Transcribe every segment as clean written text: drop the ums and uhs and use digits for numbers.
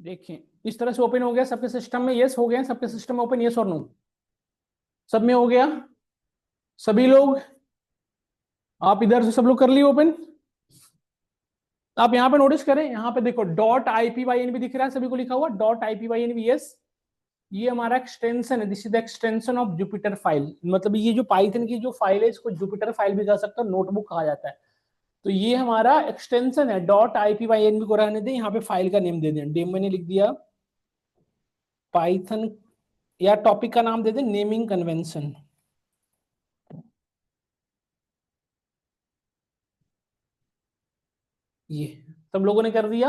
देखिए इस तरह से ओपन हो गया सबके सिस्टम में, यस हो गया सबके सिस्टम में ओपन, यस और नो, सब में हो गया सभी लोग। आप इधर से सब लोग कर लिए ओपन। आप यहाँ पे नोटिस करें, यहाँ पे देखो डॉट IPYNB दिख रहा है सभी को लिखा हुआ डॉट IPYNB, यस ये हमारा एक्सटेंशन है, this is the extension of Jupiter file, मतलब ये जो पाइथन की जो फाइल है इसको जुपिटर फाइल भी कह सकते हैं, नोटबुक कहा जाता है। तो ये हमारा एक्सटेंशन है, डॉट IPYNB को रहने दें, यहाँ पे फाइल का नेम दे दें, डेम मैंने लिख दिया पाइथन, या टॉपिक का नाम दे दें नेमिंग कन्वेंशन। ये सब लोगों ने कर दिया।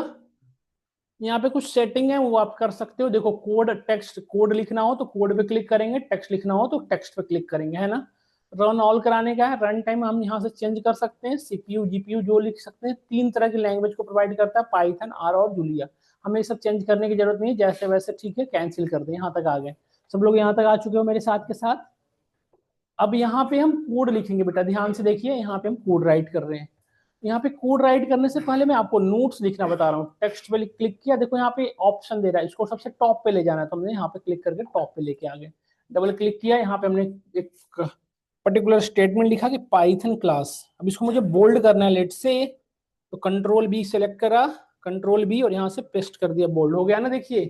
यहाँ पे कुछ सेटिंग है वो आप कर सकते हो, देखो कोड टेक्स्ट, कोड लिखना हो तो कोड पे क्लिक करेंगे, टेक्स्ट लिखना हो तो टेक्स्ट पे क्लिक करेंगे, है ना। रन ऑल कराने का है, रन टाइम हम यहाँ से चेंज कर सकते हैं, CPU GPU जो लिख सकते हैं, 3 तरह की लैंग्वेज को प्रोवाइड करता है पाइथन, R और जूलिया। हमें सब चेंज करने की जरूरत नहीं है, जैसे वैसे ठीक है, कैंसिल कर दें। यहाँ तक आ गए सब लोग, यहाँ तक आ चुके हो मेरे साथ के साथ। अब यहाँ पे हम कोड लिखेंगे बेटा, ध्यान से देखिए, यहाँ पे हम कोड राइट कर रहे हैं। यहाँ पे कोड राइट करने से पहले मैं आपको नोट्स लिखना बता रहा हूँ। टेक्स्ट पे क्लिक किया, देखो यहाँ पे ऑप्शन दे रहा है, इसको सबसे टॉप पे ले जाना है, तो हमने यहाँ पे क्लिक करके टॉप पे लेके आ गए। डबल क्लिक किया, यहाँ पे हमने एक पर्टिकुलर स्टेटमेंट लिखा कि पाइथन क्लास, अब इसको मुझे बोल्ड करना है लेट से, तो कंट्रोल B सेलेक्ट करा, कंट्रोल B और यहाँ से पेस्ट कर दिया, बोल्ड हो गया ना। देखिए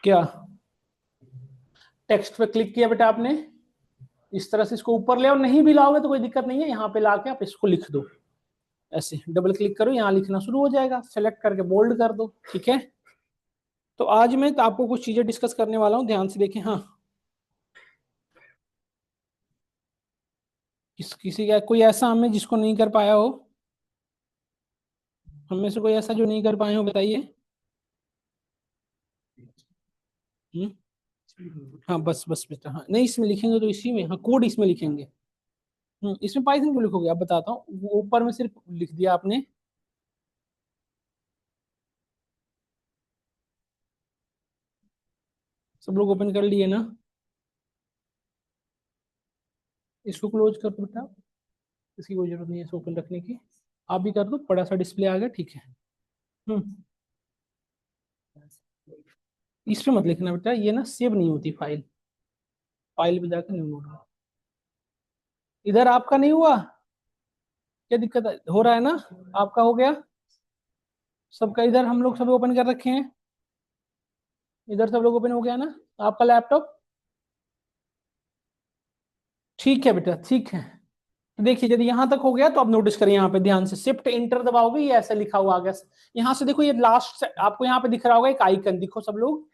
क्या टेक्स्ट पे क्लिक किया बेटा आपने, इस तरह से इसको ऊपर ले, और नहीं भी लाओगे तो कोई दिक्कत नहीं है, यहाँ पे लाके आप इसको लिख दो, ऐसे डबल क्लिक करो, यहाँ लिखना शुरू हो जाएगा, सेलेक्ट करके बोल्ड कर दो, ठीक है। तो आज मैं तो आपको कुछ चीजें डिस्कस करने वाला हूँ, ध्यान से देखें। हाँ किसी का कोई ऐसा हमें जिसको नहीं कर पाया हो, हम में से कोई ऐसा जो नहीं कर पाए हो, बताइए। हम्म, हाँ बस बस बेटा, हाँ नहीं इसमें लिखेंगे तो इसी में, हाँ कोड इसमें लिखेंगे। इसमें पाइथन क्यों लिखोगे, आप बताता हूँ, वो ऊपर में सिर्फ लिख दिया आपने। सब लोग ओपन कर लिए ना, इसको क्लोज कर दो बेटा, इसकी कोई जरूरत नहीं है इसको ओपन रखने की, आप भी कर दो, बड़ा सा डिस्प्ले आ गया, ठीक है। हम्म इस पे मत लिखना बेटा, ये ना सेव नहीं होती फाइल, फाइल पे जाकर नहीं होगा। इधर आपका नहीं हुआ, क्या दिक्कत हो रहा है ना, आपका हो गया सबका, इधर हम लोग सब ओपन कर रखे हैं, इधर सब लोग ओपन हो गया ना आपका लैपटॉप, ठीक है बेटा ठीक है। तो देखिए यदि यहां तक हो गया तो आप नोटिस करिए, यहाँ पे ध्यान से शिफ्ट इंटर दबाओगे, ये ऐसा लिखा हुआ आ गया। यहाँ से देखो, ये लास्ट आपको यहाँ पे दिख रहा होगा एक आइकन, दिखो सब लोग,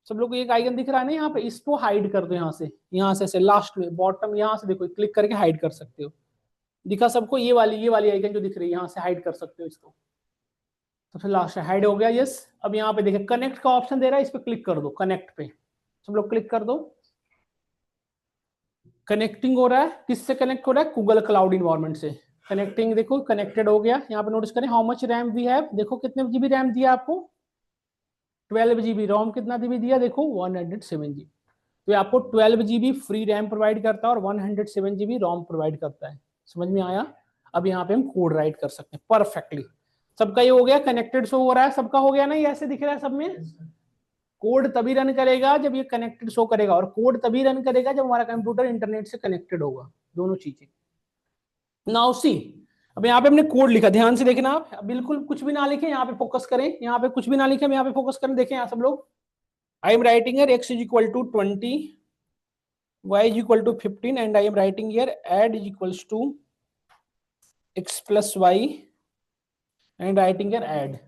सब लोग को एक आइकन दिख रहा है ना यहाँ पे, इसको हाइड कर दो, यहाँ से ऐसे लास्ट में बॉटम, यहाँ से देखो क्लिक करके हाइड कर सकते हो, दिखा सबको, ये वाली आइकन जो दिख रही है, यहाँ से हाइड कर सकते हो इसको। तो फिर लास्ट हाइड हो गया, यस। अब यहाँ पे देखिए कनेक्ट का ऑप्शन दे रहा है, इस पे क्लिक कर दो, कनेक्ट पे सब लोग क्लिक कर दो। कनेक्टिंग हो रहा है, किससे कनेक्ट हो रहा है, गूगल क्लाउड इन्वायरमेंट से कनेक्टिंग, देखो कनेक्टेड हो गया। यहाँ पे नोटिस करें how much RAM we have, देखो कितने जीबी रैम दिया आपको, 12 GB, रोम कितना जीबी दिया, देखो 107 GB। तो ये आपको 12 GB फ्री रैम प्रोवाइड करता है और 107 GB रोम प्रोवाइड करता है, समझ में आया। अब यहाँ पे हम कोड राइट कर सकते हैं परफेक्टली। सबका ये हो गया, कनेक्टेड शो हो रहा है, सबका हो गया ना, ये ऐसे दिख रहा है सब में। कोड तभी रन करेगा जब ये कनेक्टेड शो करेगा, और कोड तभी रन करेगा जब हमारा कंप्यूटर इंटरनेट से कनेक्टेड होगा, दोनों चीजें। नाउ सी, अब यहाँ पे हमने कोड लिखा, ध्यान से देखना आप, बिल्कुल कुछ भी ना लिखे, यहाँ पे फोकस करें, यहाँ पे कुछ भी ना लिखे, यहाँ पे फोकस करें, देखें यहाँ सब लोग। आई am writing here x is equal to 20, y is equal to 15, and I am writing here add is equals to x plus y, and writing here add.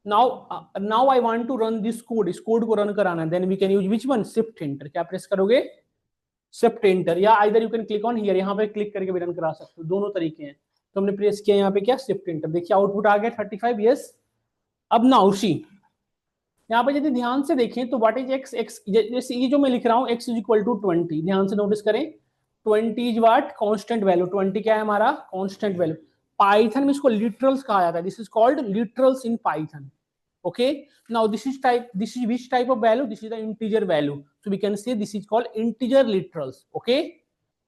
Now I want to run this code, इस code को run कराना है, then we can use which one, shift enter, क्या press करोगे, shift enter, या either you can click on here, यहाँ पे click करके भी रन करा सकते हो, दोनों तरीके हैं। तो हमने प्रेस किया यहाँ पे क्या, शिफ्ट एंटर, देखिए आउटपुट आ गया 35, यस। अब नाउ सी, यहाँ पे यदि ध्यान से देखें तो व्हाट इज एक्स, जैसे ये जो मैं लिख रहा हूँ x is equal to 20, ध्यान से नोटिस करें, 20 इज व्हाट, कांस्टेंट वैल्यू, 20 क्या है हमारा, कांस्टेंट वैल्यू। पाइथन में इसको लिटरल्स कहा जाता है, this is called literals in Python, okay. Now this is which type of value, this is the integer value, so we can say this is called integer literals, okay.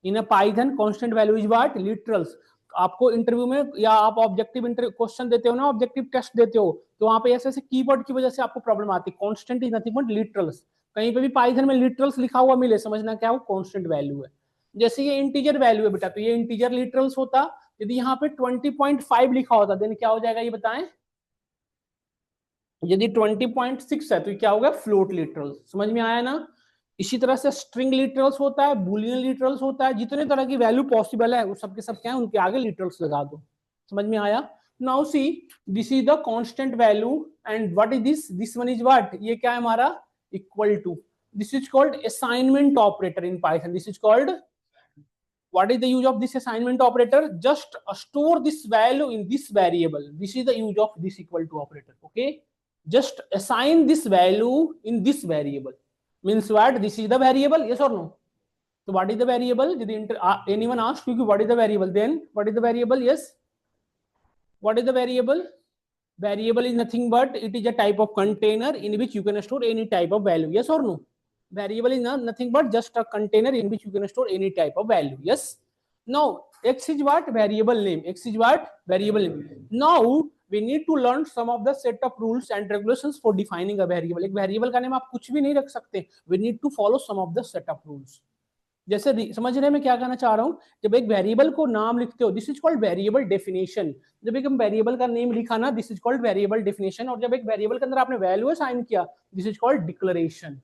In a Python constant value is what, literals. आपको interview में या आप objective question देते हो ना, objective test देते हो, तो वहां पे ऐसे ऐसे कीवर्ड की वजह से आपको प्रॉब्लम आती है। Constant is nothing but literals. कहीं पे भी पाइथन में लिटरल्स लिखा हुआ मिले, समझना क्या वो कांस्टेंट वैल्यू है। जैसे ये इंटीजर वैल्यू है बेटा, तो ये इंटीजर लिटरल्स होता। यदि यहाँ पे 20.5 लिखा होता देन क्या हो जाएगा ये बताएं। यदि 20.6 है तो क्या होगा, फ्लोट लिटरल्स। समझ में आया ना। इसी तरह से स्ट्रिंग लिटरल्स होता है, बुलियन लिटरल्स होता है, जितने तरह की वैल्यू पॉसिबल है वो सबके सब क्या है, उनके आगे लिटरल्स लगा दो। समझ में आया। Now see this is the constant value and what is this one is what, ये क्या है हमारा, equal to. This is called assignment operator in Python. This is called, what is the use of this assignment operator, just store this value in this variable. This is the use of this equal to operator. Okay, just assign this value in this variable, means what, this is the variable, yes or no. So what is the variable, did anyone ask you what is the variable, then what is the variable, yes, what is the variable. Variable is nothing but it is a type of container in which you can store any type of value, yes or no. Variable is nothing but just a container in which you can store any type of value, yes. Now x is what, variable name, x is what, variable name. Now we need to learn some of the set of rules and regulations for defining a variable. एक variable का नाम आप कुछ भी नहीं रख सकते, we need to follow some of the set of rules. जैसे समझ रहे हैं मैं क्या कहना चाह रहा हूं, जब एक वेरिएबल को नाम लिखते हो this is called variable definition. जब एक वेरिएबल का नेम लिखा ना, this is called variable definition. और जब एक वेरिएबल के अंदर आपने वैल्यू असाइन किया, this is called declaration.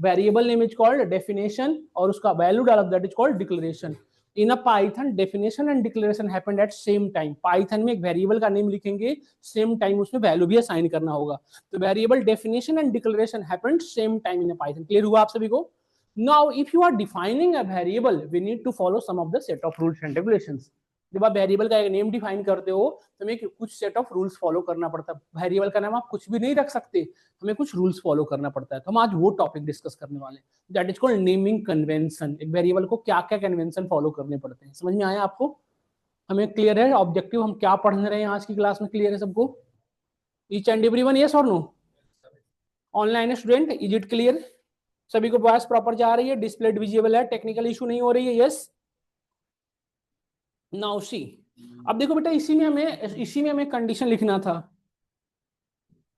Variable name is called definition और उसका वैल्यू डाला, that is called declaration. In a Python definition and declaration happened at same time. Python में एक वेरिएबल का नेम लिखेंगे, सेम टाइम उसमें value भी असाइन करना होगा। तो variable definition and declaration happened same time in a Python. Clear हुआ आप सभी को। Now, if you are defining a variable, we need to follow some of the set of rules and regulations. जब आप variable का एक name define करते हो तो हमें कुछ सेट ऑफ रूल्स फॉलो करना पड़ता है। वेरिएबल का नाम आप कुछ भी नहीं रख सकते, हमें कुछ रूल्स फॉलो करना पड़ता है। तो हम आज वो टॉपिक डिस्कस करने वाले हैं, that is called naming convention. एक वेरिएबल को क्या क्या कन्वेंशन फॉलो करने पड़ते हैं, समझ में आया आपको। हमें क्लियर है ऑब्जेक्टिव हम क्या पढ़ने रहे हैं आज की क्लास में, क्लियर है सबको, ईच एंड एवरीवन, यस और no. Online student, is it clear, सभी को वॉइस प्रॉपर जा रही है, डिस्प्ले विजिबल है, टेक्निकल इशू नहीं हो रही है, यस। नाउ सी, अब देखो बेटा इसी में हमें कंडीशन लिखना था।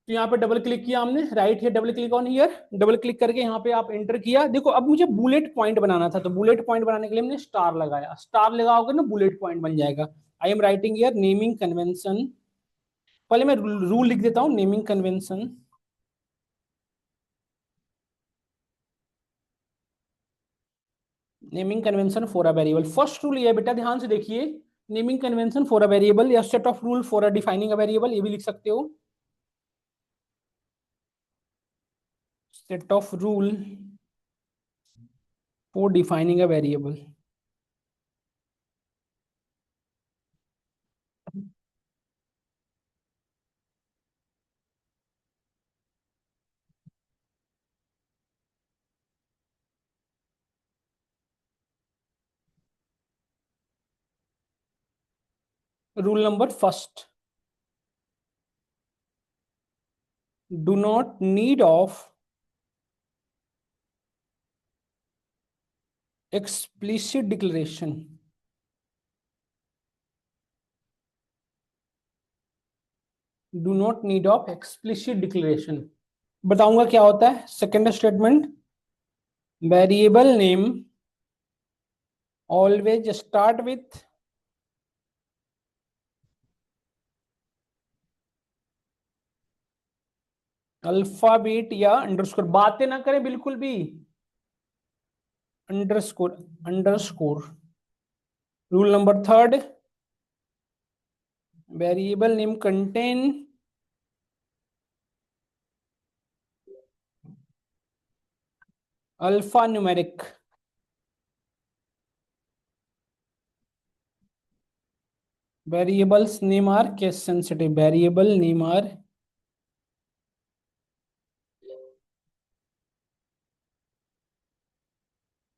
तो यहाँ पे डबल क्लिक किया हमने, right here double click on here, double click करके यहाँ पे आप एंटर किया। देखो अब मुझे बुलेट पॉइंट बनाना था, तो बुलेट पॉइंट बनाने के लिए हमने स्टार लगाया। स्टार लगाओगे ना बुलेट पॉइंट बन जाएगा। I am writing here naming convention, पहले मैं रूल लिख देता हूँ, naming convention. Naming convention for a variable, first rule ये बेटा ध्यान से देखिए, naming convention for a variable या set of rule for a defining a variable, ये भी लिख सकते हो। Set of rule for defining a variable. Rule number first, do not need of explicit declaration, do not need of explicit declaration। बताऊंगा क्या होता है। Second statement, variable name always start with alphabet या अंडरस्कोर, बातें ना करें बिल्कुल भी, underscore underscore. Rule number third, variable name contain alpha numeric. variables name are case sensitive, variable name are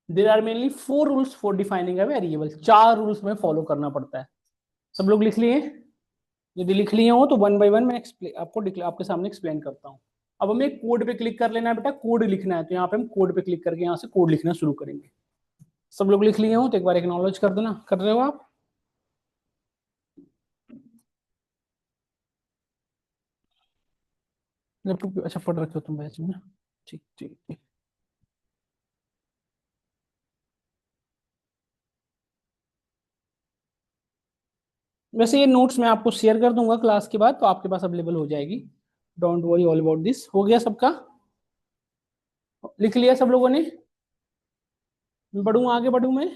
there are mainly 4 rules for defining a variable। 4 rules में follow करना पड़ता है। सब लोग लिख लिए, यदि लिख लिए हो तो वन बाय वन मैं आपके सामने एक्सप्लेन करता हूँ। अब हमें कोड पे क्लिक कर लेना है बेटा, कोड लिखना है, तो यहाँ पे हम कोड पे क्लिक करके यहाँ से कोड लिखना शुरू करेंगे। सब लोग लिख लिए हो तो एक बार एक्नॉलेज कर देना, कर रहे हो आप। लैपटॉप अच्छा पढ़ रखे हो तुम बैच में ना? ठीक ठीक ठीक। वैसे ये नोट्स मैं आपको शेयर कर दूंगा क्लास के बाद, तो आपके पास अवेलेबल हो जाएगी। Don't worry all about this. हो गया सबका? लिख लिया सब लोगों ने? बढ़ूं आगे बढ़ूं मैं?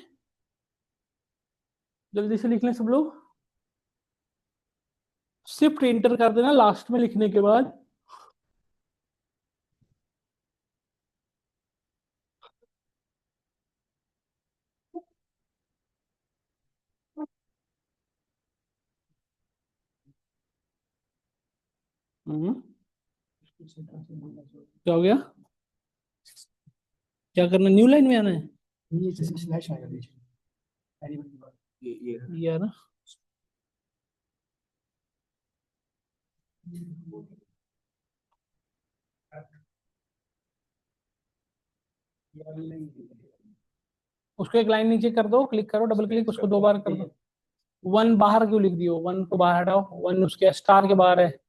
जल्दी से लिख लें सब लोग। शिफ्ट इंटर कर देना लास्ट में लिखने के बाद। हम्म, क्या हो गया? क्या करना, न्यू लाइन में आना है? ये जैसे स्लैश आएगा बीच में, वेरिएबल के बाद ये है ना। उसको एक लाइन नीचे कर दो, क्लिक करो, डबल क्लिक, उसको 2 बार कर दो। वन बाहर क्यों लिख दियो? वन को बाहर हटाओ, वन उसके स्टार के बाहर है।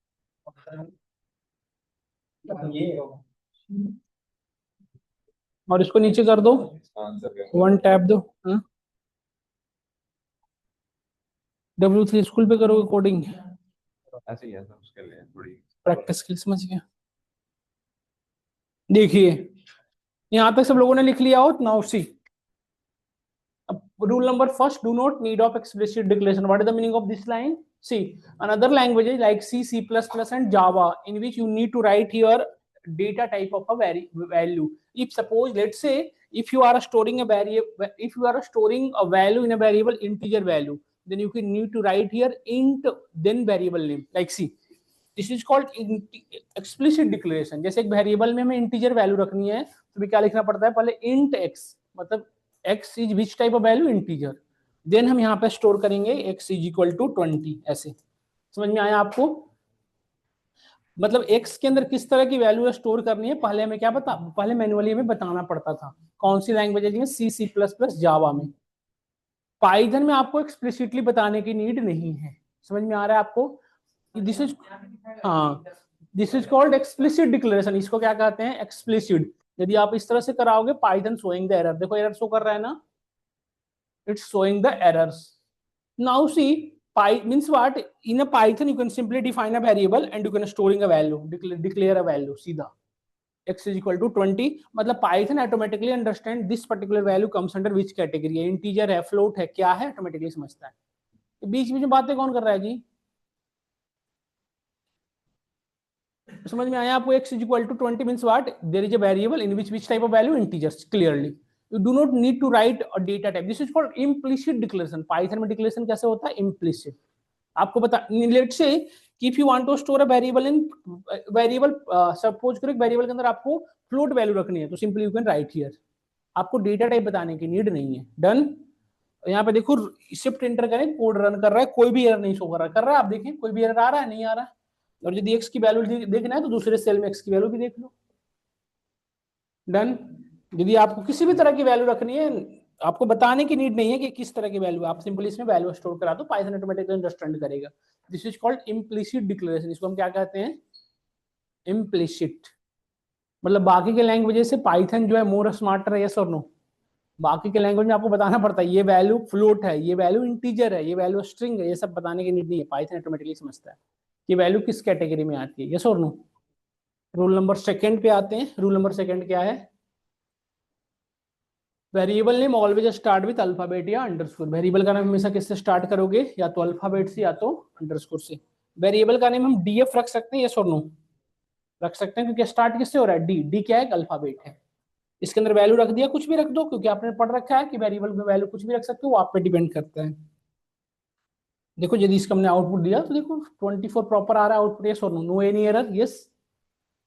और इसको नीचे कर दो, वन टैप दो। W3 स्कूल पे करोगे कोडिंग? ऐसे ही है सर, उसके लिए थोड़ी प्रैक्टिस स्किल, समझ गया। देखिए यहाँ तक सब लोगों ने लिख लिया हो, now see. Rule number first, do not need of explicit declaration. What is the meaning of this line? See, another languages like C, C++, and Java, in which you need to write here data type of a value. If suppose, let's say, if you are storing a variable, if you are storing a value in a variable integer value, then you can need to write here int then variable name. Like see, this is called explicit declaration. जैसे एक variable में हमें integer value रखनी है, तो भी क्या लिखना पड़ता है? पहले इंट एक्स, मतलब X is which type of value? Integer. Then हम यहाँ पे स्टोर करेंगे एक्स इज इक्वल टू 20 ऐसे। समझ में आया आपको? मतलब एक्स के अंदर किस तरह की वैल्यू स्टोर करनी है, पहले हमें क्या बता, पहले मैनुअली हमें बताना पड़ता था। कौन सी लैंग्वेज है? सी, C++, जावा में। पाइथन में आपको एक्सप्लिसिटली बताने की नीड नहीं है। समझ में आ रहा है आपको? दिस इज, हाँ, this is called explicit declaration. इसको क्या कहते हैं? एक्सप्लिसिट। यदि आप इस तरह से कराओगे, पाइथन शोइंग द एरर, देखो एरर शो कर रहा है ना, it's showing the errors. Now see, means what? In a Python you can simply define a variable and you can storing a value, declare a value सीधा, x is equal to 20। मतलब Python automatically understand this particular value comes under which category है, integer है, float है, क्या है, automatically समझता है। बीच बीच में बातें कौन कर रहा है जी? समझ में आया आपको? x is equal to 20 means what? There is a variable in which type of value? Integers, clearly. You do not need to write a data type. This is called implicit declaration. Python में declaration कैसे होता है? Implicit। आपको बता, let's say if you want to store a variable in variable, suppose करो एक variable के अंदर आपको फ्लोट वैल्यू रखनी है, तो simply you can write here. आपको डेटा टाइप बताने की नीड नहीं है। डन। यहाँ पे देखो, शिफ्ट एंटर करें, कोड रन कर रहा है, कोई भी एरर नहीं शो कर रहा है। आप देखें कोई भी एरर आ रहा है? नहीं आ रहा है। और यदि एक्स की वैल्यू देखना है तो दूसरे सेल में एक्स की वैल्यू भी देख लो। डन। यदि आपको किसी भी तरह की वैल्यू रखनी है, आपको बताने की नीड नहीं है कि किस तरह की वैल्यू, आप सिंपली इसमें वैल्यू स्टोर करा दो, पाइथन ऑटोमेटिकली अंडरस्टैंड करेगा। This is called implicit declaration. इसको हम क्या कहते हैं? इम्प्लिसिट। मतलब बाकी के लैंग्वेजेस से पाइथन जो है मोर स्मार्टर है, यस और नो? बाकी के लैंग्वेज में आपको बताना पड़ता है ये वैल्यू फ्लोट है, ये वैल्यू इंटीजर है, ये वैल्यू स्ट्रिंग है, ये सब बताने की नीड नहीं है। पाइथन ऑटोमेटिकली समझता है कि वैल्यू किस कैटेगरी में आती है, यस और नो? रूल नंबर सेकंड पे आते हैं। रूल नंबर सेकंड क्या है? Variable name always start with alphabet या अंडरस्कोर। वेरिएबल का नाम हमेशा किससे स्टार्ट करोगे? या तो अल्फाबेट से या तो अंडरस्कोर से। वेरिएबल का नेम हम डीएफ रख सकते हैं, यस और नो? रख सकते हैं, क्योंकि स्टार्ट किससे हो रहा है? डी। डी क्या है? अल्फाबेट है। इसके अंदर वैल्यू रख दिया, कुछ भी रख दो, क्योंकि आपने पढ़ रखा है कि वेरिएबल में वैल्यू कुछ भी रख सकते हो, वो आप पे डिपेंड करता है। देखो यदि इसका हमने आउटपुट दिया तो देखो 24 प्रॉपर आ रहा है आउटपुट, यस और no? No any error, yes.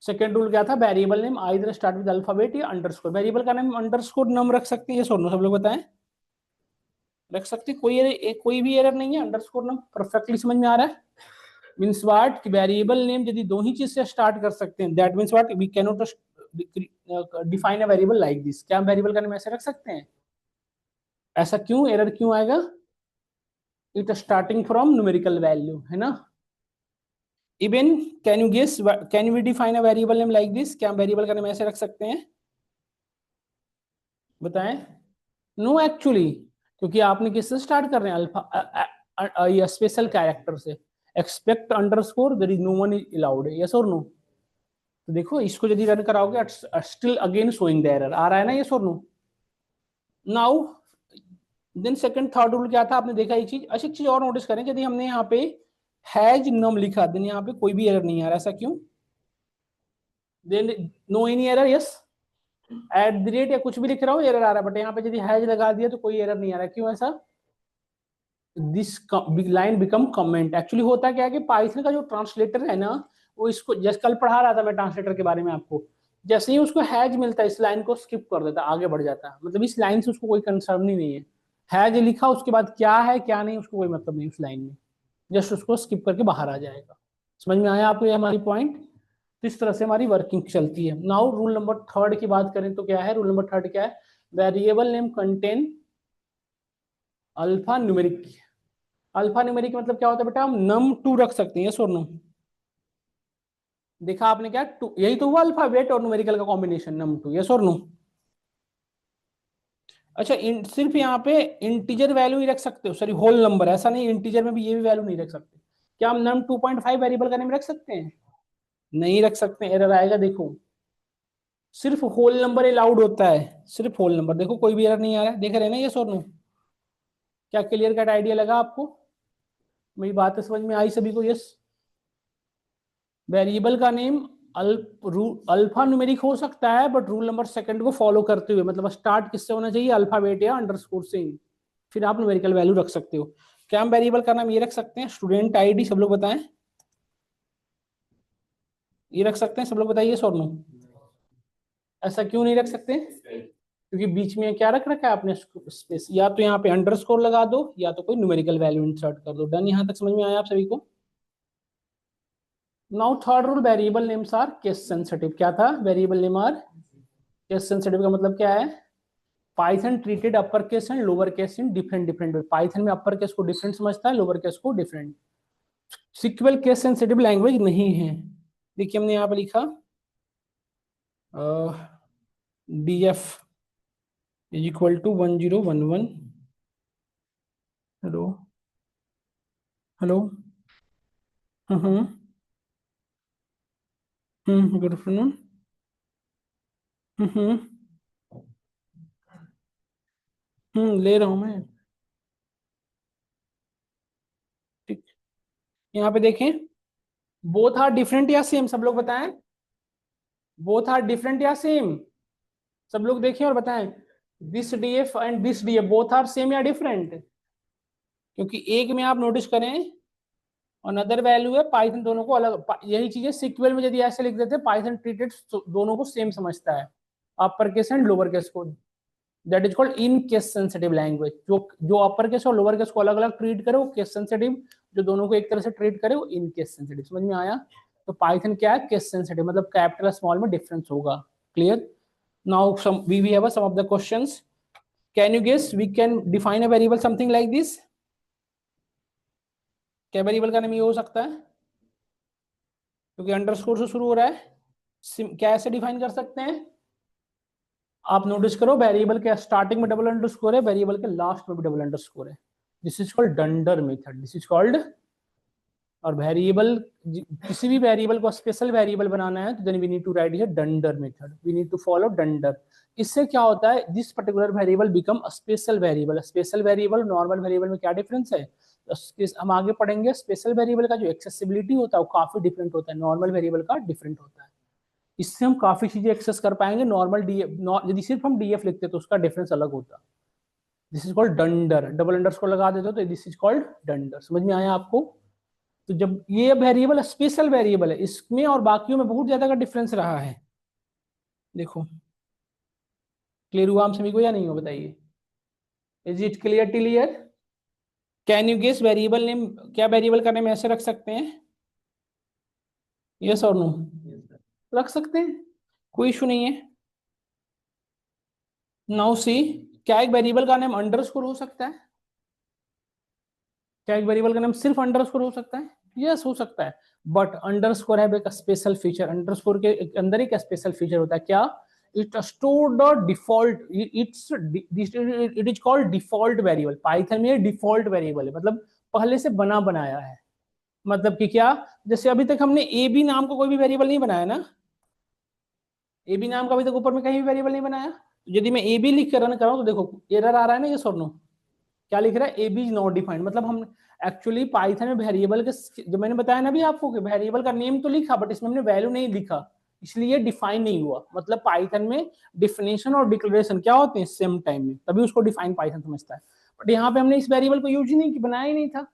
Second rule क्या था? Variable name either start with alphabet या अंडरस्कोर। वेरिएबल का नाम अंडरस्कोर नाम रख सकते हैं, यस और नो? सब लोग बताएं। रख सकते हैं, कोई भी एरर नहीं है, अंडरस्कोर नाम परफेक्टली समझ में आ रहा है। Means what? कि वेरिएबल नेम यदि दो ही चीज से स्टार्ट कर सकते हैं, that means what? We can not define a variable like this. क्या हम वेरिएबल का नाम ऐसे रख सकते हैं? ऐसा क्यों? एरर क्यों आएगा? It starting from numerical value, है ना? Even can you guess, can we define a variable name like this? क्या हम वेरिएबल का नाम ऐसे रख सकते हैं? बताएं। नो एक्चुअली, क्योंकि आपने किससे स्टार्ट कर रहे हैं? अल्फा स्पेशल कैरेक्टर से। Except underscore there is no one is allowed, yes और नो? तो देखो इसको यदि रन कराओगे, still again showing the error आ रहा है ना, यस और no? Now then second third rule क्या था, आपने देखा एक चीज। अच्छा, एक चीज और नोटिस करें, यदि हमने यहाँ पे हैज नम लिखा, देन यहाँ पे कोई भी एरर नहीं आ रहा, ऐसा क्यों? Then no any error, yes. At the rate या कुछ भी लिख रहा हूँ एरर आ रहा है, बट यहाँ पे यदि हैज लगा दिया तो कोई एरर नहीं आ रहा, क्यों ऐसा? This line become comment. Actually होता क्या है कि पाइथन का जो ट्रांसलेटर है ना, वो इसको, जैसे कल पढ़ा रहा था मैं ट्रांसलेटर के बारे में आपको, जैसे ही उसको हैज मिलता है इस लाइन को स्किप कर देता है, आगे बढ़ जाता है। मतलब इस लाइन से उसको कोई कंसर्न ही नहीं है। हैज लिखा, उसके बाद क्या है क्या नहीं उसको कोई मतलब नहीं उस लाइन में, जस्ट उसको स्किप करके बाहर आ जाएगा। समझ में आया आपको ये हमारी पॉइंट? तो इस तरह से हमारी वर्किंग चलती है। नाउ रूल नंबर थर्ड की बात करें तो क्या है? रूल नंबर थर्ड क्या है? Variable name contain alpha numeric. Alpha numeric मतलब क्या होता है बेटा? हम नम टू रख सकते हैं, यस और नो? देखा आपने क्या? टू, यही तो हुआ अल्फाबेट और न्यूमेरिकल का कॉम्बिनेशन, नम टू, यस और नो? अच्छा, सिर्फ यहाँ पे इंटीजर वैल्यू ही रख सकते हो, सॉरी होल नंबर, ऐसा नहीं इंटीजर में भी ये भी वैल्यू नहीं रख सकते। क्या हम नम 2.5 वेरिएबल का नेम रख सकते हैं? नहीं रख सकते, एरर आएगा। देखो सिर्फ होल नंबर अलाउड होता है, सिर्फ होल नंबर। देखो कोई भी एरर नहीं आ रहा है, देख रहे हैं ना, यस और नो? क्या क्लियर कट आइडिया लगा आपको? मेरी बात समझ में आई सभी को? यस। वेरिएबल का नेम अल्फा न्यूमेरिक हो सकता है, बट रूल नंबर सेकंड को फॉलो करते हुए, मतलब स्टार्ट किससे होना चाहिए? अल्फाबेट या अंडरस्कोर से ही। फिर आप न्यूमेरिकल वैल्यू रख सकते हो। क्या हम वेरिएबल का नाम ये रख सकते हैं? स्टूडेंट आईडी, सब लोग बताएं। ये रख सकते हैं सब लोग? बताइए सर नो। ऐसा क्यों नहीं रख सकते? क्योंकि बीच में क्या रख रखा है आपने? स्पेस। या तो यहाँ पे अंडरस्कोर लगा दो, या तो कोई न्यूमेरिकल वैल्यू इंसर्ट कर दो। डन? यहाँ तक समझ में आया आप सभी को? Now third rule, variable names are case sensitive. क्या था? Variable name are case sensitive का मतलब क्या है? Python treated upper case and lower case in different different way. Python में अपर केस को डिफरेंट समझता है, लोअर केस को different. SQL case sensitive language नहीं है। देखिए हमने यहाँ पे लिखा df is equal to 1011। Hello? Hello? Hmm good afternoon. Hmm ले रहा हूँ मैं। ठीक। यहाँ पे देखें, बोथ आर डिफरेंट या सेम? सब लोग बताएं। बोथ आर डिफरेंट या सेम? सब लोग देखें और बताएं। This DF and this DF both are same या डिफरेंट? क्योंकि एक में आप नोटिस करें और अदर वैल्यू है, पाइथन दोनों को अलग। यही चीजें सिक्वल में यदि ऐसे लिख देते, पाइथन ट्रीटेड दोनों को सेम समझता है, upper case and lower case को। That is called in case sensitive language. जो जो अपर केस और लोअर केस को अलग अलग ट्रीट करे वो केस सेंसिटिव, जो दोनों को एक तरह से ट्रीट करे वो इन केस सेंसिटिव। समझ में आया? तो पाइथन क्या है? केस सेंसिटिव, मतलब कैपिटल स्मॉल में डिफरेंस होगा। Clear? Now some we have some of the questions. Can you guess? We can define a variable something like this. क्या वेरिएबल का नाम ये हो सकता है? क्योंकि अंडरस्कोर से शुरू हो रहा है। क्या ऐसे डिफाइन कर सकते हैं? आप नोटिस करो, वेरिएबल के स्टार्टिंग में डबल अंडरस्कोर है, वेरिएबल के लास्ट में भी डबल अंडरस्कोर है। This is called dunder method. This is called. और वेरिएबल, किसी भी वेरिएबल को स्पेशल वेरिएबल बनाना है तो then we need to write here dunder method. We need to follow dunder. इससे क्या होता है? This particular variable become special variable. Special variable normal variable में क्या डिफरेंस है? हम आगे पढ़ेंगे। स्पेशल वेरिएबल का जो एक्सेसिबिलिटी होता है वो काफी डिफरेंट होता है, नॉर्मल वेरिएबल का डिफरेंट होता है। इससे हम काफी चीजें एक्सेस कर पाएंगे। नॉर्मल डीएफ, यदि सिर्फ हम डीएफ लिखते तो उसका डिफरेंस अलग होता। This is called dunder. Double underscore लगा देते हो तो दिस इज कॉल्ड डंडर। समझ में आया आपको? तो जब ये वेरिएबल स्पेशल वेरिएबल है, इसमें और बाकियों में बहुत ज्यादा का डिफरेंस रहा है। देखो क्लियर हुआ हम सभी को या नहीं हो? बताइए। Is it clear till here? Can you guess variable name? क्या वेरिएबल का नेम ऐसे रख सकते हैं? यस और नो? रख सकते हैं, कोई इशू नहीं है। नाउ सी, क्या एक वेरिएबल का नेम अंडरस्कोर हो सकता है? क्या एक वेरिएबल का नेम सिर्फ अंडरस्कोर हो सकता है? यस हो सकता है, बट अंडरस्कोर है एक स्पेशल फीचर, अंडरस्कोर के अंदर एक स्पेशल फीचर होता है क्या, it store the default, it is called default variable, Python में डिफॉल्ट वेरिएबल है, मतलब पहले से बना बनाया है। मतलब कि क्या, जैसे अभी तक हमने ए बी नाम का कोई भी वेरिएबल नहीं बनाया ना, ए बी नाम का अभी तक ऊपर में कहीं भी वेरिएबल नहीं बनाया। यदि मैं ए बी लिख कर रन कर रहा हूं तो देखो एरर आ रहा है ना, ये सर नो क्या लिख रहा है, A B is not defined, मतलब हम एक्चुअली पाइथन में वेरिएबल के, जो मैंने बताया ना अभी आपको कि वेरिएबल का नेम तो लिखा बट इसमें हमने वैल्यू नहीं लिखा, इसलिए डिफाइन नहीं हुआ। मतलब पाइथन में डिफिनेशन और डिक्लेरेशन क्या होते हैं सेम टाइम में, तभी उसको डिफाइन पाइथन समझता है। बट यहाँ पे हमने इस वेरिएबल को यूज ही नहीं बनाया ही नहीं था।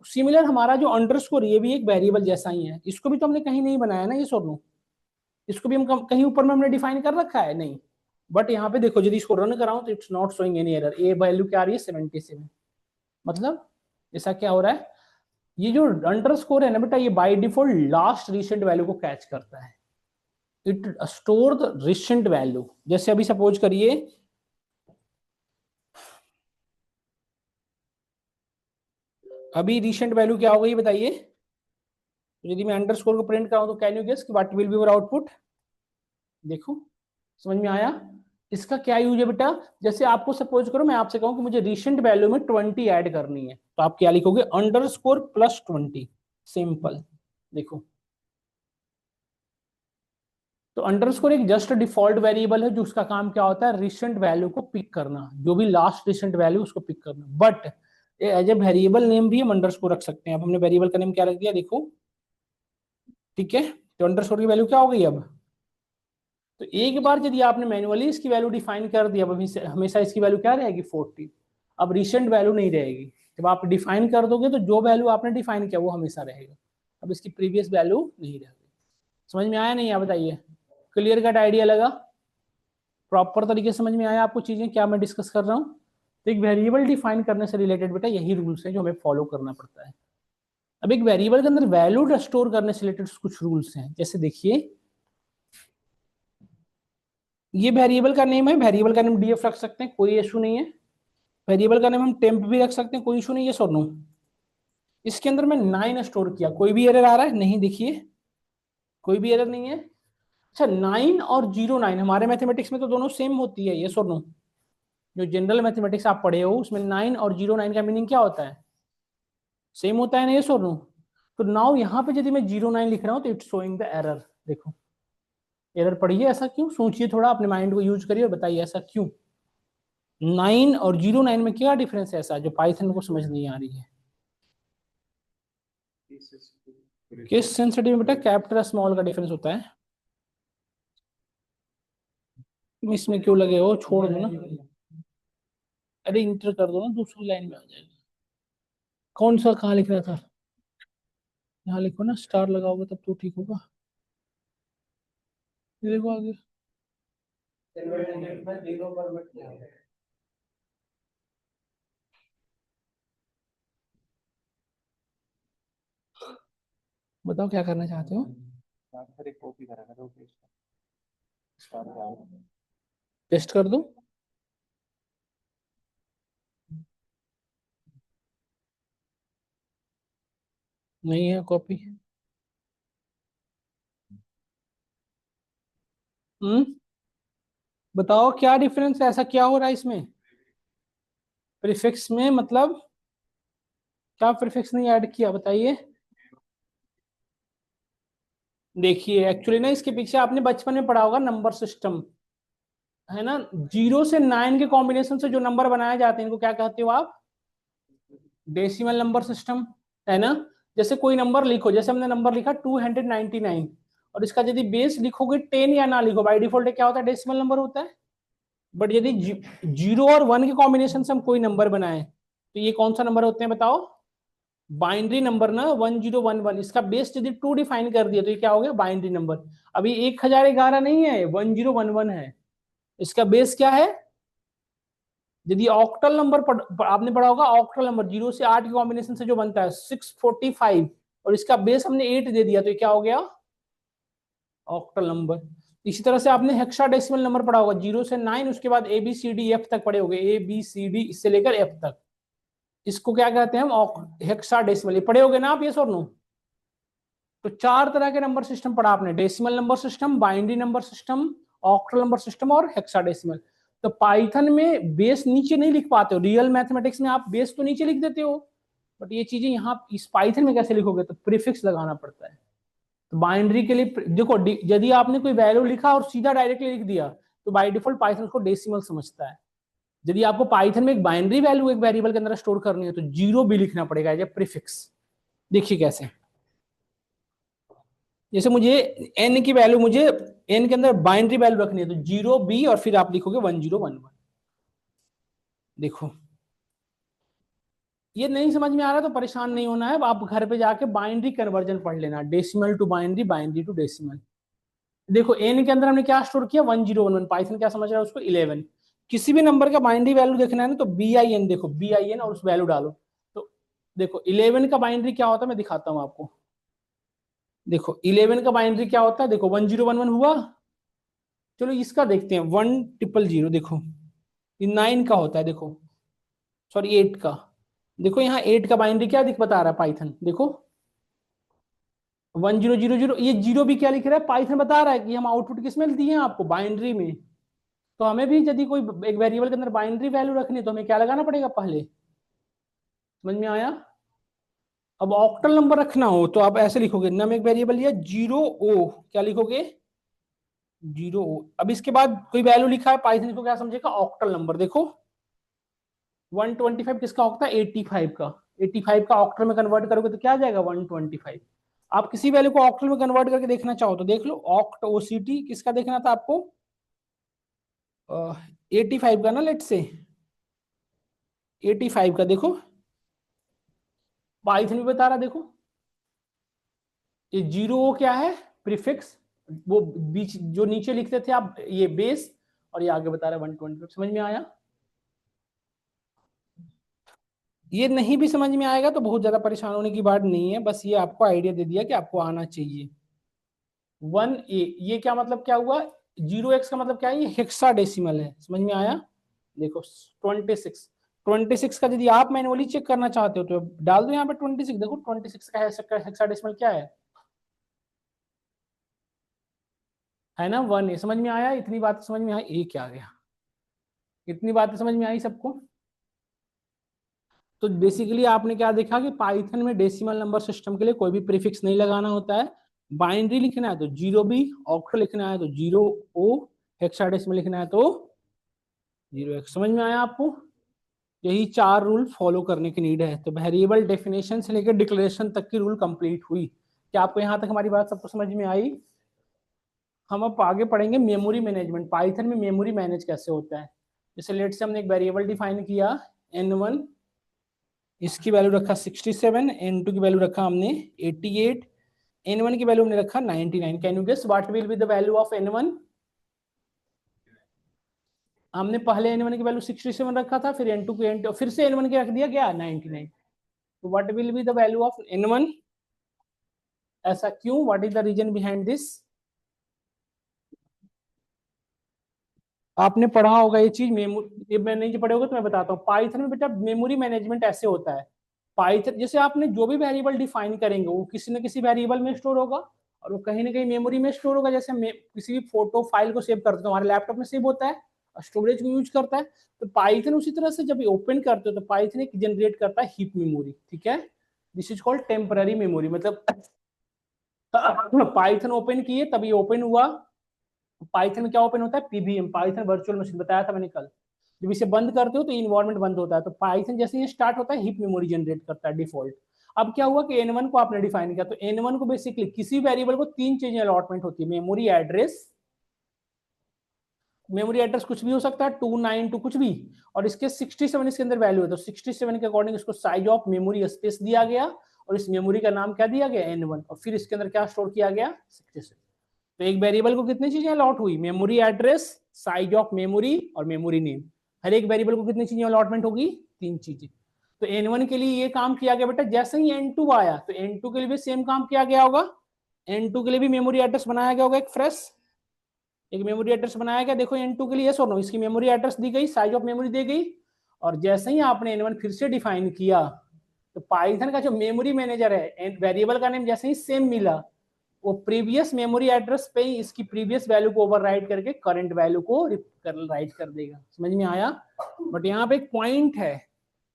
सिमिलर हमारा जो अंडरस्कोर ये भी एक वेरिएबल जैसा ही है, इसको भी तो हमने कहीं नहीं बनाया ना ये सोनू, इसको भी हम कहीं ऊपर में हमने डिफाइन कर रखा है नहीं। बट यहाँ पे देखो यदि इसको रन कराऊं तो it's not showing any error, A value क्या आ रही है 77। मतलब ऐसा क्या हो रहा है, ये जो अंडरस्कोर है ना बेटा, ये by default last recent value को कैच करता है, it store the recent value. जैसे अभी सपोज करिए अभी रिसेंट वैल्यू क्या हो गई बताइए, तो यदि मैं अंडरस्कोर को प्रिंट कराऊं तो can you guess what will be your output. देखो समझ में आया, इसका क्या यूज है बेटा, जैसे आपको सपोज करो मैं आपसे कहूं कि मुझे रिसेंट वैल्यू में 20 ऐड करनी है, तो आप क्या लिखोगे अंडरस्कोर प्लस 20, सिंपल। देखो तो अंडरस्कोर एक जस्ट डिफॉल्ट वेरिएबल है जो उसका काम क्या होता है, रिसेंट वैल्यू को पिक करना, जो भी लास्ट रिसेंट वैल्यू उसको पिक करना। But as a variable name भी हम अंडरस्कोर रख सकते हैं। अब हमने वेरिएबल का नेम क्या रख दिया देखो, ठीक है, तो अंडरस्कोर की वैल्यू क्या हो गई अब, तो एक बार यदि आपने मैन्युअली इसकी वैल्यू डिफाइन कर दिया, हमेशा इसकी वैल्यू क्या रहेगी 40, अब रिसेंट वैल्यू नहीं रहेगी। जब आप डिफाइन कर दोगे तो जो वैल्यू आपने डिफाइन किया वो हमेशा रहेगा, अब इसकी प्रीवियस वैल्यू नहीं रहेगी। समझ में आया नहीं आप बताइए, क्लियर कट आइडिया लगा, प्रॉपर तरीके से समझ में आया आपको चीजें क्या मैं डिस्कस कर रहा हूँ। तो एक वेरिएबल डिफाइन करने से रिलेटेड बेटा यही रूल्स है जो हमें फॉलो करना पड़ता है। अब एक वेरिएबल के अंदर वैल्यू स्टोर करने से रिलेटेड कुछ रूल्स हैं, जैसे देखिए ये वेरिएबल का नेम है, वेरिएबल का नेम डीएफ रख सकते हैं कोई इशू नहीं है, वेरिएबल का नेम हम टेम्प भी रख सकते हैं कोई इशू नहीं है सर नो। इसके अंदर मैं 9 स्टोर किया, कोई भी एरर आ रहा है नहीं, देखिए कोई भी एरर नहीं है। अच्छा 9 और 09 हमारे मैथमेटिक्स में तो दोनों सेम होती है, ये सर नो, जो जनरल मैथमेटिक्स आप पढ़े हो उसमें 9 और 09 का मीनिंग क्या होता है, सेम होता है ना, ये सर नो। तो नाउ यहाँ पे यदि मैं 09 लिख रहा हूँ तो इट्स शोइंग द एरर। देखो एरर पढ़िए, ऐसा क्यों, सोचिए थोड़ा अपने माइंड को यूज करिए और बताइए ऐसा क्यों, 9 और 09 में क्या डिफरेंस है ऐसा जो पाइथन को समझ नहीं आ रही है। किस सेंसिटिव में बेटा कैपिटल स्मॉल का डिफरेंस होता है, इसमें क्यों लगे हो, छोड़ दो ना, अरे इंटर कर दो ना, दूसरी लाइन में आ जाएगा। कौन सा कहाँ लिख रहा था, यहाँ लिखो ना, स्टार लगाओगे तब तो ठीक होगा। ये देखो आगे, बताओ क्या करना चाहते हो, टेस्ट कर दो। नहीं है कॉपी, बताओ क्या डिफरेंस है, ऐसा क्या हो रहा है इसमें प्रीफिक्स में, मतलब क्या प्रीफिक्स नहीं ऐड किया बताइए। देखिए एक्चुअली ना इसके पीछे आपने बचपन में पढ़ा होगा नंबर सिस्टम, है ना, 0 से 9 के कॉम्बिनेशन से जो नंबर बनाए जाते हैं इनको क्या कहते हो आप, डेसिमल नंबर सिस्टम, है ना। जैसे कोई नंबर लिखो, जैसे हमने नंबर लिखा 299 और इसका यदि बेस लिखोगे 10 या ना लिखो, बाय डिफॉल्ट क्या होता है, डेसिमल नंबर होता है। बट यदि 0 और 1 के कॉम्बिनेशन से हम कोई नंबर बनाए तो ये कौन सा नंबर होते हैं बताओ, बाइनरी नंबर ना, 1011। इसका बेस यदि 2 डिफाइन कर दिया तो ये क्या हो गया, बाइनरी नंबर। अभी 1011 नहीं है, 1011 है, इसका बेस क्या है। यदि ऑक्टल नंबर आपने पढ़ा होगा, ऑक्टल नंबर 0 से 8 के कॉम्बिनेशन से जो बनता है 645 और इसका बेस हमने 8 दे दिया तो ये क्या हो गया, ऑक्टल नंबर। इसी तरह से आपने हेक्साडेसिमल नंबर पढ़ा होगा, 0 से 9 उसके बाद A B C D F तक पढ़े होंगे, ए बी सी डी इससे लेकर एफ तक, इसको क्या कहते हैं हम हेक्साडेसिमल, ये पढ़े होगे ना आप, ये और नो। तो 4 तरह के नंबर सिस्टम पढ़ा आपने, decimal number system, binary number system, octal number system और हेक्साडेसिमल। तो पाइथन में बेस नीचे नहीं लिख पाते हो, रियल मैथमेटिक्स में आप बेस तो नीचे लिख देते हो, बट ये चीजें यहाँ इस पाइथन में कैसे लिखोगे, तो प्रीफिक्स लगाना पड़ता है। तो बाइनरी के लिए देखो, यदि आपने कोई वैल्यू लिखा और सीधा डायरेक्टली लिख दिया तो बाय डिफॉल्ट पाइथन को डेसिमल समझता है। यदि आपको पाइथन में एक बाइनरी वैल्यू एक वेरिएबल के अंदर स्टोर करनी है तो 0 भी लिखना पड़ेगा एज ए प्रीफिक्स। देखिए कैसे, जैसे मुझे n की वैल्यू, मुझे n के अंदर बाइनरी वैल्यू रखनी है तो 0b और फिर आप लिखोगे 1011। देखो ये नहीं समझ में आ रहा तो परेशान नहीं होना है, आप घर पे जाके बाइनरी कन्वर्जन पढ़ लेना, decimal to binary, binary to decimal. देखो n के अंदर हमने क्या स्टोर किया, 1011, पाइथन क्या समझ रहा है उसको, 11। किसी भी नंबर का बाइनरी वैल्यू देखना है ना तो bin, देखो bin और उस वैल्यू डालो। तो देखो 11 का बाइनरी क्या होता है मैं दिखाता हूँ आपको। देखो 11 का बाइनरी क्या होता है, देखो 1011 हुआ। चलो इसका देखते हैं, 1000, देखो ये 9 का होता है, देखो सॉरी 8 का। देखो यहाँ 8 का बाइनरी क्या दिख बता रहा है पाइथन, देखो 1000, ये जीरो भी क्या लिख रहा है, पाइथन बता रहा है कि हम आउटपुट किस में दिए हैं आपको, बाइनरी में। तो हमें भी यदि कोई एक वेरिएबल के अंदर बाइनरी वैल्यू रखनी है तो हमें क्या लगाना पड़ेगा पहले, समझ में आया। अब ऑक्टल नंबर रखना हो तो आप ऐसे लिखोगे, नम एक वेरिएबल लिया 0o, क्या लिखोगे 0o। अब इसके बाद कोई वैल्यू लिखा है, पाइथन को क्या समझेगा, ऑक्टल नंबर। देखो 125 किसका होता है, 85 का। 85 का ऑक्टल में कन्वर्ट करोगे तो क्या आ जाएगा 125। आप किसी वैल्यू को ऑक्टल में कन्वर्ट करके देखना चाहो तो देख लो, ऑक्ट ओसीटी किसका देखना था आपको, 85 का ना, लेट से 85 का। देखो पाइथन भी बता रहा, देखो ये 0 क्या है, प्रीफिक्स, वो बीच जो नीचे लिखते थे आप, ये बेस, और ये आगे बता रहा है 120। समझ में आया। ये नहीं भी समझ में आएगा तो बहुत ज्यादा परेशान होने की बात नहीं है, बस ये आपको आइडिया दे दिया कि आपको आना चाहिए। 1a, ये क्या मतलब क्या हुआ, 0x का मतलब क्या है, ये हेक्साडेसिमल है, समझ में आया। देखो 26, 26 का यदि आप मैनुअली चेक करना चाहते हो तो डाल दो यहाँ पे 26। देखो 26 का हेक्साडेसिमल क्या है ना 1। ये समझ में आया, इतनी बात समझ में आई, ए क्या आ गया, इतनी बात समझ में आई सबको। तो बेसिकली आपने क्या देखा कि पाइथन में डेसिमल नंबर सिस्टम के लिए कोई भी प्रीफिक्स नहीं लगाना होता है। बाइनरी लिखना है तो 0b, ऑक्टल लिखना है तो 0o, हेक्साडेसिमल लिखना है तो 0x। समझ में आया आपको। यही 4 रूल फॉलो करने की नीड है। तो वेरिएबल डेफिनेशन से लेकर डिक्लेरेशन तक की रूल कंप्लीट हुई। क्या आपको यहाँ तक हमारी बात सबको समझ में आई। हम अब आगे पढ़ेंगे मेमोरी मैनेजमेंट, पाइथन में मेमोरी मैनेज कैसे होता है। जैसे लेट से हमने एक वेरिएबल डिफाइन किया n1, इसकी वैल्यू रखा 67, n2 की वैल्यू रखा हमने 88, n1 की वैल्यू हमने रखा 99। Can you guess what will be the value of n1। हमने पहले n1 की वैल्यू 67 रखा था, फिर n2 की फिर से n1 की रख दिया क्या 99। तो what will be the value of n1। ऐसा क्यों, what is the reason behind this. आपने पढ़ा होगा ये चीज, ये मैं नहीं पढ़े होगा तो मैं बताता हूँ। पाइथन में बेटा मेमोरी मैनेजमेंट ऐसे होता है। पाइथन जैसे आपने जो भी वेरिएबल डिफाइन करेंगे वो किसी न किसी वेरिएबल में स्टोर होगा और वो कहीं ना कहीं मेमोरी में स्टोर होगा। जैसे किसी भी फोटो फाइल को सेव करते हो, हमारे लैपटॉप में सेव होता है और स्टोरेज को यूज करता है। तो पाइथन उसी तरह से जब ओपन करते हो तो पाइथन एक जनरेट करता है हीप मेमोरी, ठीक है। This is called temporary memory. मतलब पाइथन ओपन किए तभी ओपन हुआ। पाइथन में क्या ओपन होता है, पीवीएम, पाइथन वर्चुअल मशीन, बताया था मैंने कल। जब इसे बंद करते हो तो इन्वायरमेंट बंद होता है। तो पाइथन जैसे ही स्टार्ट होता है हीप मेमोरी जनरेट करता है डिफॉल्ट। अब क्या हुआ कि n1 को आपने डिफाइन किया, तो n1 को बेसिकली किसी वेरिएबल को 3 चीजें अलॉटमेंट होती है, मेमोरी एड्रेस, मेमोरी एड्रेस कुछ भी हो सकता है 292 कुछ भी, और इसके 67 इसके अंदर वैल्यू है। तो 67 के अकॉर्डिंग इसको साइज ऑफ मेमोरी स्पेस दिया गया और इस मेमोरी का नाम क्या दिया गया n1, और फिर इसके अंदर क्या स्टोर किया गया 67। तो एक वेरिएबल को कितनी चीजें अलॉट हुई, memory address, size of memory और मेमोरी नेम। हर एक वेरिएबल को कितनी चीजें अलॉटमेंट होगी, 3 चीजें। तो n1 के लिए ये काम किया गया बेटा। जैसे ही n2 आया तो n2 के लिए भी सेम काम किया गया होगा। n2 के लिए भी मेमोरी एड्रेस बनाया गया होगा, एक फ्रेश एक मेमोरी एड्रेस बनाया गया। देखो n2 के लिए यस और नो, इसकी मेमोरी एड्रेस दी गई, साइज ऑफ मेमोरी दी गई। और जैसे ही आपने n1 फिर से डिफाइन किया तो पाइथन का जो मेमोरी मैनेजर है, वेरिएबल का नेम जैसे ही सेम मिला वो प्रीवियस मेमोरी एड्रेस पे ही इसकी प्रीवियस वैल्यू को ओवरराइट करके करंट वैल्यू को राइट कर देगा। समझ में आया? बट यहाँ पे एक पॉइंट है,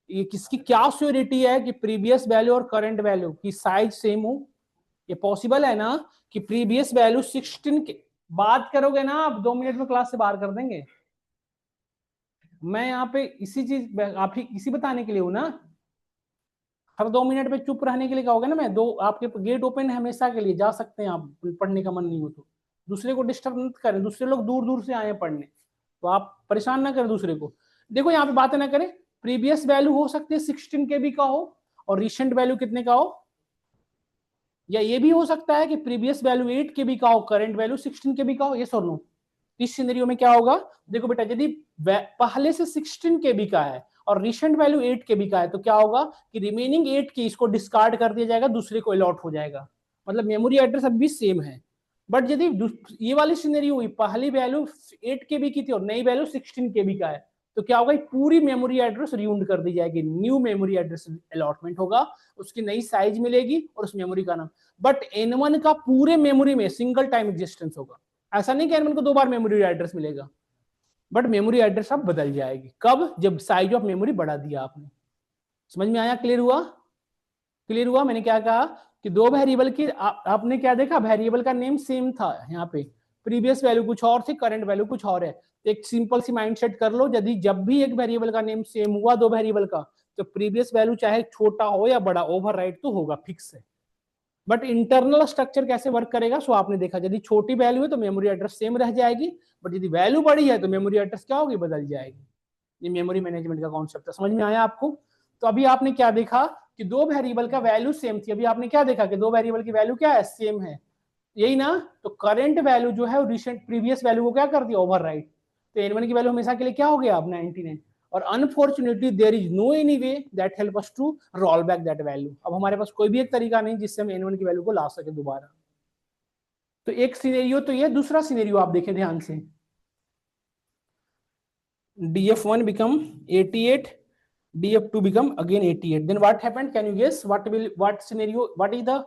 ये किसकी क्या श्योरिटी है कि प्रीवियस वैल्यू और करंट वैल्यू की साइज सेम हो? ये पॉसिबल है ना कि प्रीवियस वैल्यू 16 के, बात करोगे ना आप 2 मिनट में क्लास से बाहर कर देंगे। मैं यहाँ पे इसी चीज आप ही इसी बताने के लिए हूं ना, हर 2 मिनट पे चुप रहने के लिए कहोगे ना, मैं दो आपके गेट ओपन है हमेशा के लिए, जा सकते हैं आप, पढ़ने का मन नहीं हो तो। दूसरे को डिस्टर्ब मत करें, दूसरे लोग दूर दूर से आए हैं पढ़ने, तो आप परेशान ना करें दूसरे को। देखो यहाँ पे बातें ना करें, प्रीवियस वैल्यू हो सकती है 16 KB का हो और रिसेंट वैल्यू कितने का हो, या ये भी हो सकता है कि प्रीवियस वैल्यू 8 KB का हो, करंट वैल्यू 16 KB का हो। ये सुन लो, इस सिनेरियो में क्या होगा? देखो बेटा, यदि पहले से 16 KB का है और रिसेंट वैल्यू 8 KB का है, तो क्या होगा कि रिमेनिंग 8 की इसको डिस्कार्ड कर दिया जाएगा, दूसरे को अलॉट हो जाएगा, मतलब मेमोरी एड्रेस अब भी सेम है। बट यदि ये वाली सिनेरियो हुई, पहली वैल्यू 8 KB की थी और नई वैल्यू 16 KB का है, तो क्या होगा, पूरी मेमोरी एड्रेस रियूंड कर दी जाएगी, न्यू मेमोरी एड्रेस अलॉटमेंट होगा, उसकी नई साइज मिलेगी और उस मेमोरी का नाम। बट N1 का पूरे मेमोरी में सिंगल टाइम एग्जिस्टेंस होगा। ऐसा नहीं कि N1 को 2 बार मेमोरी एड्रेस मिलेगा, बट मेमोरी एड्रेस अब बदल जाएगी। कब? जब साइज ऑफ मेमोरी बढ़ा दिया आपने। समझ में आया? क्लियर हुआ? क्लियर हुआ? मैंने क्या कहा कि दो वेरिएबल की आपने क्या देखा, वेरिएबल का नेम सेम था, यहाँ पे प्रीवियस वैल्यू कुछ और थी, करंट वैल्यू कुछ और है। एक सिंपल सी माइंडसेट कर लो, यदि जब भी एक वेरिएबल का नेम सेम हुआ दो वेरिएबल का, तो प्रीवियस वैल्यू चाहे छोटा हो या बड़ा, ओवरराइट तो होगा, फिक्स है। बट इंटरनल स्ट्रक्चर कैसे वर्क करेगा, सो आपने देखा, यदि छोटी वैल्यू है तो मेमोरी एड्रेस सेम रह जाएगी, बट यदि वैल्यू बड़ी है तो मेमोरी एड्रेस क्या होगी, बदल जाएगी। ये मेमोरी मैनेजमेंट का कॉन्सेप्ट है। समझ में आया आपको? तो अभी आपने क्या देखा कि दो वेरिएबल का वैल्यू सेम थी, अभी आपने क्या देखा कि दो वेरिएबल की वैल्यू क्या है, सेम है, यही ना? तो करंट वैल्यू जो है वो रिसेंट प्रीवियस वैल्यू को क्या कर दिया, ओवरराइट। तो N1 की वैल्यू हमेशा के लिए क्या हो गया, अब 99। और unfortunately there is no any way that help us to roll back that value. अब हमारे पास कोई भी एक तरीका नहीं जिससे हम N1 की वैल्यू को ला सके दोबारा। तो एक सिनेरियो तो ये, दूसरा सिनेरियो आप देखें ध्यान से, df1 become 88, df2 become again 88, then what happened, can you guess what scenario, what is the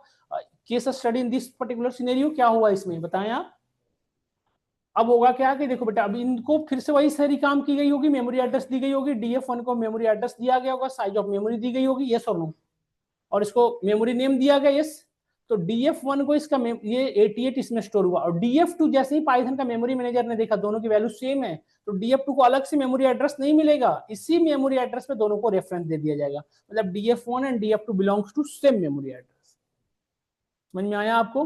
case study in this particular scenario? क्या हुआ इसमें, बताएं आप। अब होगा क्या कि देखो बेटा, अब इनको फिर से वही सारी काम की गई होगी, मेमोरी एड्रेस दी गई होगी, df1 को मेमोरी एड्रेस दिया गया होगा, साइज ऑफ मेमोरी दी गई होगी, यस और नो, और इसको मेमोरी नेम दिया गया, यस। तो df1 को इसका ये 88 इसमें स्टोर हुआ, और df2 जैसे ही पाइथन का मेमोरी मैनेजर ने देखा दोनों की वैल्यू सेम है, तो df2 को अलग से मेमोरी एड्रेस नहीं मिलेगा, इसी मेमोरी एड्रेस पे दोनों को रेफरेंस दे दिया जाएगा, मतलब df1 and df2 belongs to same memory address. समझ में आया आपको?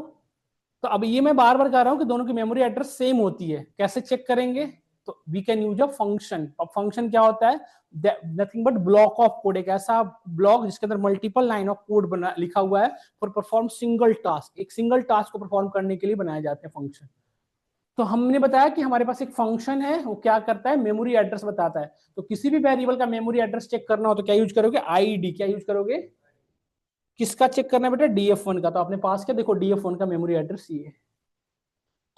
तो अब ये मैं बार बार कह रहा हूं कि दोनों की मेमोरी एड्रेस सेम होती है, कैसे चेक करेंगे? तो we can use a function. अब फंक्शन क्या होता है, nothing but block of code, एक ऐसा ब्लॉक जिसके अंदर मल्टीपल लाइन ऑफ कोड बना लिखा हुआ है फॉर परफॉर्म सिंगल टास्क, एक सिंगल टास्क को परफॉर्म करने के लिए बनाए जाते हैं फंक्शन। तो हमने बताया कि हमारे पास एक फंक्शन है, वो क्या करता है, मेमोरी एड्रेस बताता है। तो किसी भी वेरिएबल का मेमोरी एड्रेस चेक करना हो तो क्या यूज करोगे, आईडी। क्या यूज करोगे, किसका चेक करना है बेटा, df1 का। तो आपने पास किया, देखो df1 का मेमोरी एड्रेस ये है।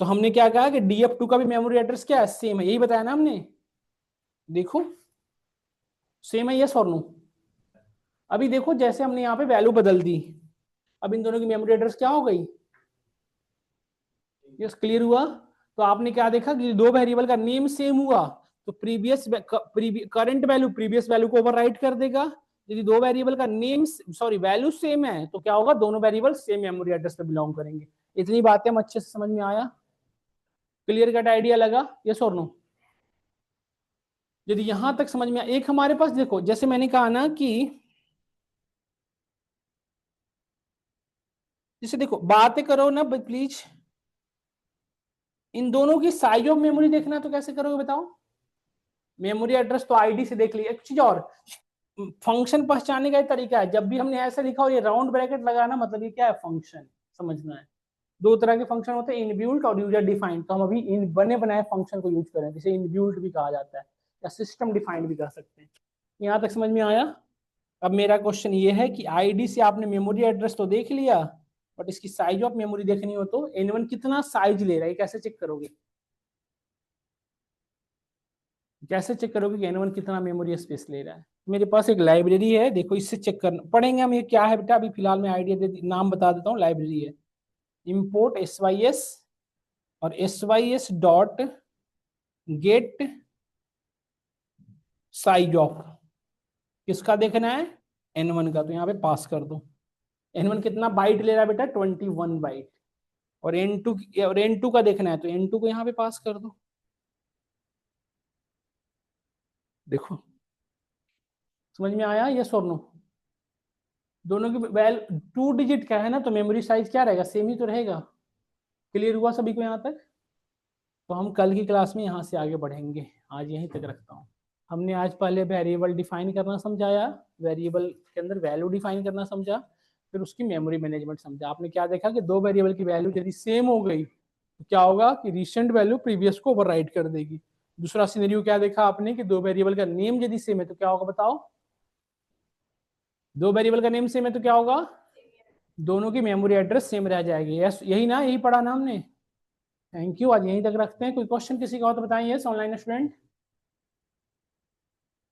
तो हमने क्या कहा कि df2 का भी मेमोरी एड्रेस क्या है, सेम है, यही बताया ना हमने, देखो सेम है, यस और नो। अभी देखो जैसे हमने यहाँ पे वैल्यू बदल दी, अब इन दोनों की मेमोरी एड्रेस क्या हो गई, यस, क्लियर हुआ? तो आपने क्या देखा कि दो वेरिएबल का नेम सेम हुआ, तो previous current value previous value को ओवरराइट कर देगा। यदि दो वेरिएबल का नेम सॉरी वैल्यू सेम है तो क्या होगा, दोनों वेरिएबल सेम मेमोरी एड्रेस पे बिलोंग करेंगे। इतनी बातें हम अच्छे से समझ में आया, क्लियर कट आइडिया लगा, यस और नो? यदि यहां तक समझ में एक हमारे पास देखो, जैसे मैंने कहा ना कि जैसे देखो बातें करो ना प्लीज, इन दोनों की साइज ऑफ मेमोरी देखना तो कैसे करोगे बताओ? मेमोरी एड्रेस तो आईडी से देख लिया। एक चीज और, फंक्शन पहचानने का एक तरीका है, जब भी हमने ऐसा लिखा हो ये राउंड ब्रैकेट लगाना, मतलब ये क्या है, फंक्शन। समझना है, दो तरह के फंक्शन होते हैं, इनबिल्ट और यूजर डिफाइंड। तो हम अभी इन बने बनाए फंक्शन को यूज करें, जिसे इनबिल्ट भी कहा जाता है या सिस्टम डिफाइंड भी कह सकते हैं। यहाँ तक समझ में आया? अब मेरा क्वेश्चन ये है कि आईडी से आपने मेमोरी एड्रेस तो देख लिया, बट इसकी साइज ऑफ मेमोरी देखनी हो तो N1 कितना साइज ले रहा है, कैसे चेक करोगे? कैसे चेक करोगे कि N1 कितना मेमोरी स्पेस ले रहा है? मेरे पास एक लाइब्रेरी है, देखो इससे चेक करना पढ़ेंगे हम, ये क्या है बेटा, अभी फिलहाल मैं आइडिया नाम बता देता हूँ, लाइब्रेरी है, इंपोर्ट sys और sys dot gate size of, किसका देखना है, n1 का, तो यहाँ पे पास कर दो। n1 कितना बाइट ले रहा है बेटा, 21 बाइट, और n2 का देखना है तो n2 को यहाँ पे पास कर दो। देखो समझ में आया, यस और नो? दोनों की वैल 2 डिजिट का है ना, तो मेमोरी साइज क्या रहेगा, सेम ही तो रहेगा। क्लियर हुआ सभी को यहाँ तक? तो हम कल की क्लास में यहाँ से आगे बढ़ेंगे, आज यहीं तक रखता हूँ। हमने आज पहले वेरिएबल डिफाइन करना समझाया, वेरिएबल के अंदर वैल्यू डिफाइन करना समझा, फिर उसकी मेमोरी मैनेजमेंट समझा। आपने क्या देखा कि दो वेरिएबल की वैल्यू यदि सेम हो गई तो क्या होगा कि रिसेंट वैल्यू प्रीवियस को ओवरराइट कर देगी। दूसरा सिनेरियो क्या देखा आपने कि दो वेरिएबल का नेम यदि सेम है तो क्या होगा बताओ, दो वेरिएबल का नेम सेम है तो क्या होगा, दोनों की मेमोरी एड्रेस सेम रह जाएगी। यस यही ना, यही पढ़ा ना हमने। थैंक यू, आज यहीं तक रखते हैं। कोई क्वेश्चन किसी का हो तो बताइए। Yes online student.